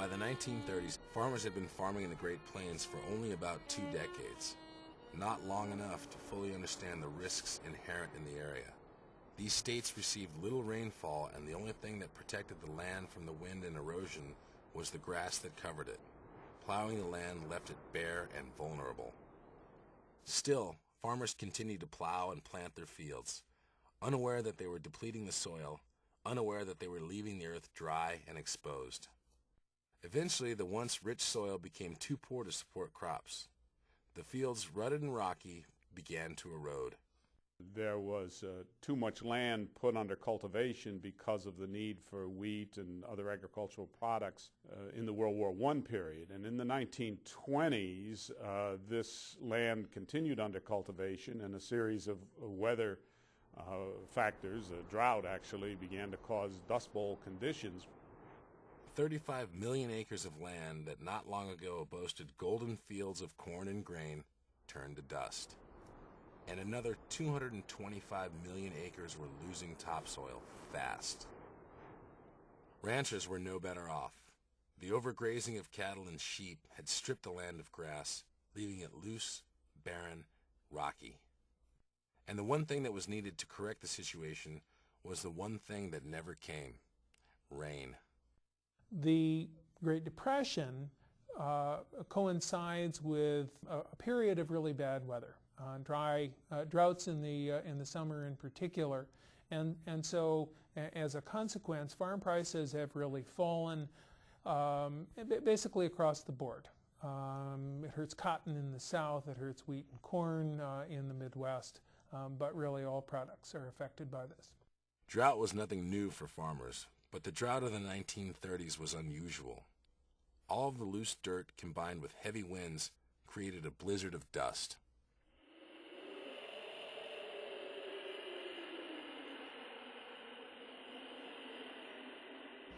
the 1930s, farmers had been farming in the Great Plains for only about 2 decades, not long enough to fully understand the risks inherent in the area. These states received little rainfall, and the only thing that protected the land from the wind and erosion was the grass that covered it. Plowing the land left it bare and vulnerable. Still, farmers continued to plow and plant their fields, unaware that they were depleting the soil, unaware that they were leaving the earth dry and exposed. Eventually, the once rich soil became too poor to support crops. The fields, rutted and rocky, began to erode. There was too much land put under cultivation because of the need for wheat and other agricultural products in the World War I period. And in the 1920s, this land continued under cultivation, and a series of weather factors, a drought actually, began to cause Dust Bowl conditions. 35 million acres of land that not long ago boasted golden fields of corn and grain turned to dust. And another 225 million acres were losing topsoil fast. Ranchers were no better off. The overgrazing of cattle and sheep had stripped the land of grass, leaving it loose, barren, rocky. And the one thing that was needed to correct the situation was the one thing that never came: rain. The Great Depression coincides with a period of really bad weather. Droughts in the summer in particular, and so as a consequence, farm prices have really fallen basically across the board. It hurts cotton in the South, it hurts wheat and corn in the Midwest, but really all products are affected by this. Drought was nothing new for farmers, but the drought of the 1930s was unusual. All of the loose dirt combined with heavy winds created a blizzard of dust.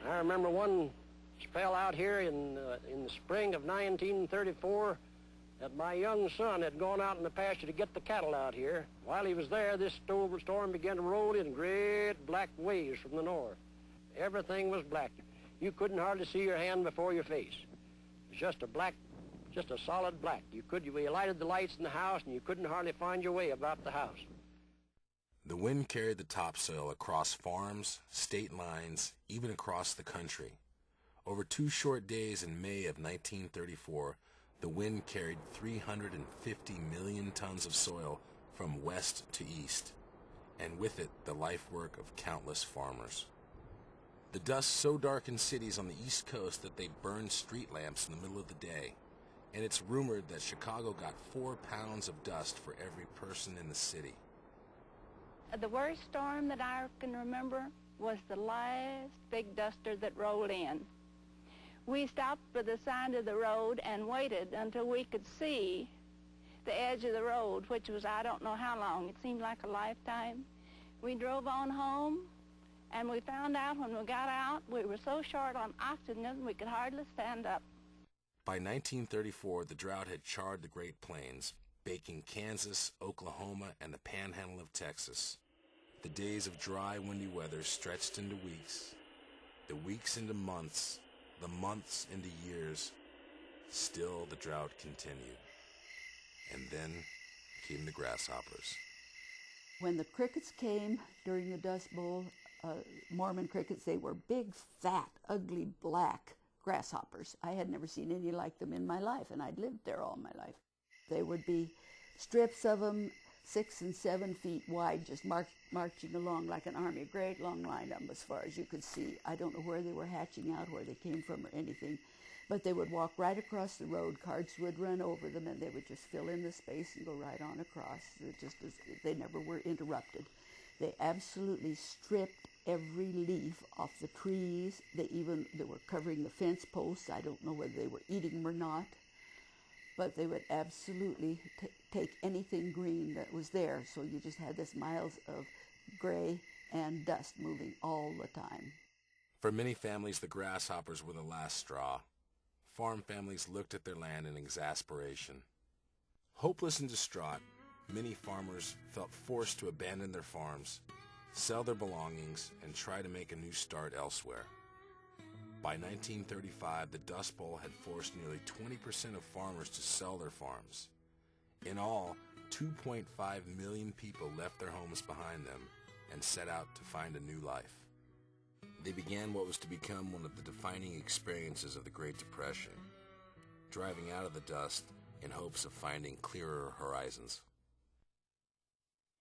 I remember one spell out here in the spring of 1934 that my young son had gone out in the pasture to get the cattle out here. While he was there, this storm began to roll in great black waves from the north. Everything was black. You couldn't hardly see your hand before your face. It was just a solid black. You lighted the lights in the house and you couldn't hardly find your way about the house. The wind carried the topsoil across farms, state lines, even across the country. Over 2 short days in May of 1934, the wind carried 350 million tons of soil from west to east, and with it the life work of countless farmers. The dust so darkened cities on the East Coast that they burned street lamps in the middle of the day, and it's rumored that Chicago got 4 pounds of dust for every person in the city. The worst storm that I can remember was the last big duster that rolled in. We stopped by the side of the road and waited until we could see the edge of the road, which was I don't know how long. It seemed like a lifetime. We drove on home, and we found out when we got out we were so short on oxygen we could hardly stand up. By 1934, the drought had charred the Great Plains, baking Kansas, Oklahoma, and the panhandle of Texas. The days of dry, windy weather stretched into weeks, the weeks into months, the months into years. Still, the drought continued. And then came the grasshoppers. When the crickets came during the Dust Bowl, Mormon crickets, they were big, fat, ugly, black grasshoppers. I had never seen any like them in my life, and I'd lived there all my life. They would be strips of them 6 and 7 feet wide, just marching along like an army, a great long line of them as far as you could see. I don't know where they were hatching out, where they came from or anything, but they would walk right across the road. Carts would run over them, and they would just fill in the space and go right on across. They never were interrupted. They absolutely stripped every leaf off the trees. They were covering the fence posts. I don't know whether they were eating them or not, but they would absolutely take anything green that was there. So you just had this miles of gray and dust moving all the time. For many families, the grasshoppers were the last straw. Farm families looked at their land in exasperation. Hopeless and distraught, many farmers felt forced to abandon their farms, sell their belongings, and try to make a new start elsewhere. By 1935, the Dust Bowl had forced nearly 20% of farmers to sell their farms. In all, 2.5 million people left their homes behind them and set out to find a new life. They began what was to become one of the defining experiences of the Great Depression, driving out of the dust in hopes of finding clearer horizons.